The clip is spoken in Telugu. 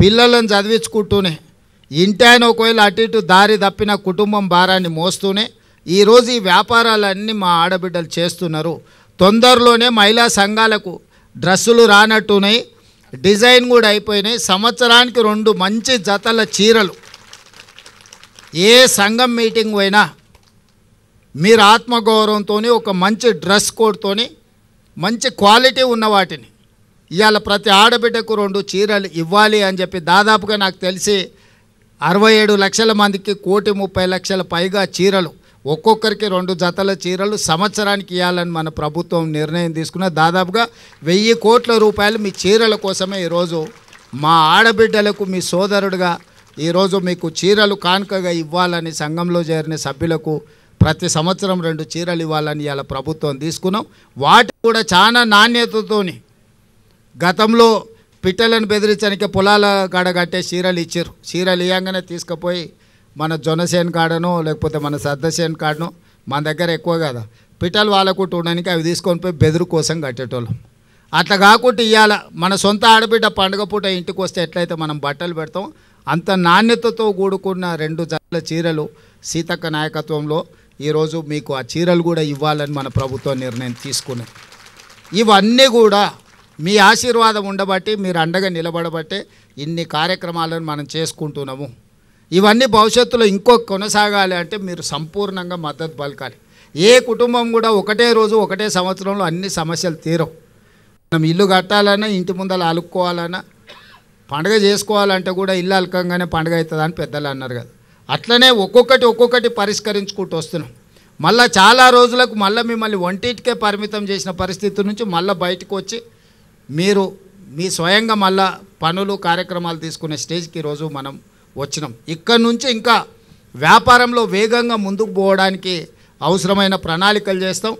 పిల్లలను చదివించుకుంటూనే ఇంటాయన ఒకవేళ అటు ఇటు దారి తప్పిన కుటుంబం భారాన్ని మోస్తూనే ఈరోజు ఈ వ్యాపారాలన్నీ మా ఆడబిడ్డలు చేస్తున్నారు. తొందరలోనే మహిళా సంఘాలకు డ్రెస్సులు రానట్టున్నాయి, డిజైన్ కూడా అయిపోయినాయి. సంవత్సరానికి 2 మంచి జతల చీరలు ఏ సంఘం మీటింగ్ పోయినా మీరు ఆత్మగౌరవంతో ఒక మంచి డ్రెస్ కోడ్తో మంచి క్వాలిటీ ఉన్న వాటిని ఇవాళ ప్రతి ఆడబిడ్డకు 2 చీరలు ఇవ్వాలి అని చెప్పి దాదాపుగా నాకు తెలిసి 67 లక్షల మందికి 1,30,00,000 పైగా చీరలు, ఒక్కొక్కరికి 2 జతల చీరలు సంవత్సరానికి ఇవ్వాలని మన ప్రభుత్వం నిర్ణయం తీసుకున్న దాదాపుగా 1000 కోట్ల రూపాయలు మీ చీరల కోసమే ఈరోజు మా ఆడబిడ్డలకు మీ సోదరుడుగా ఈరోజు మీకు చీరలు కానుకగా ఇవ్వాలని సంఘంలో చేరిన సభ్యులకు ప్రతి సంవత్సరం 2 చీరలు ఇవ్వాలని ఇవాళ ప్రభుత్వం తీసుకున్నాం. వాటి కూడా చాలా నాణ్యతతోని గతంలో పిట్టలను బెదిరించడానికి పొలాల కాడ కట్టే చీరలు ఇచ్చారు. చీరలు ఇవ్వగానే తీసుకుపోయి మన జొన్నసేన్ కాడనో లేకపోతే మన సద్దసేన్ కాడనో మన దగ్గర ఎక్కువ కదా పిట్టలు వాళ్ళకు ఉండడానికి అవి తీసుకొని పోయి బెదురు కోసం కట్టేటోళ్ళం. అట్లా కాకుండా ఇవాళ మన సొంత ఆడబిడ్డ పండుగ పూట ఇంటికి వస్తే ఎట్లయితే మనం బట్టలు పెడతాం అంత నాణ్యతతో కూడుకున్న 2 జతల చీరలు సీతక్క నాయకత్వంలో ఈరోజు మీకు ఆ చీరలు కూడా ఇవ్వాలని మన ప్రభుత్వం నిర్ణయం తీసుకున్నాం. ఇవన్నీ కూడా మీ ఆశీర్వాదం ఉండబట్టి మీరు అండగా నిలబడబట్టే ఇన్ని కార్యక్రమాలను మనం చేసుకుంటున్నాము. ఇవన్నీ భవిష్యత్తులో ఇంకో కొనసాగాలి అంటే మీరు సంపూర్ణంగా మద్దతు పలకాలి. ఏ కుటుంబం కూడా ఒకటే రోజు ఒకటే సంవత్సరంలో అన్ని సమస్యలు తీరవు. మనం ఇల్లు కట్టాలన్నా ఇంటి ముందర అలుక్కోవాలన్నా పండుగ చేసుకోవాలంటే కూడా ఇల్లు అలకంగానే పండుగ అవుతుందని పెద్దలు అన్నారు కదా, అట్లనే ఒక్కొక్కటి పరిష్కరించుకుంటూ వస్తున్నాం. మళ్ళీ చాలా రోజులకు మళ్ళీ మిమ్మల్ని ఒంటింటికే పరిమితం చేసిన పరిస్థితి నుంచి మళ్ళీ బయటకు వచ్చి మీరు మీ స్వయంగా మళ్ళా పనులు కార్యక్రమాలు తీసుకునే స్టేజ్కి ఈరోజు మనం వచ్చినాం. ఇక్కడ నుంచి ఇంకా వ్యాపారంలో వేగంగా ముందుకు పోవడానికి అవసరమైన ప్రణాళికలు చేస్తాం.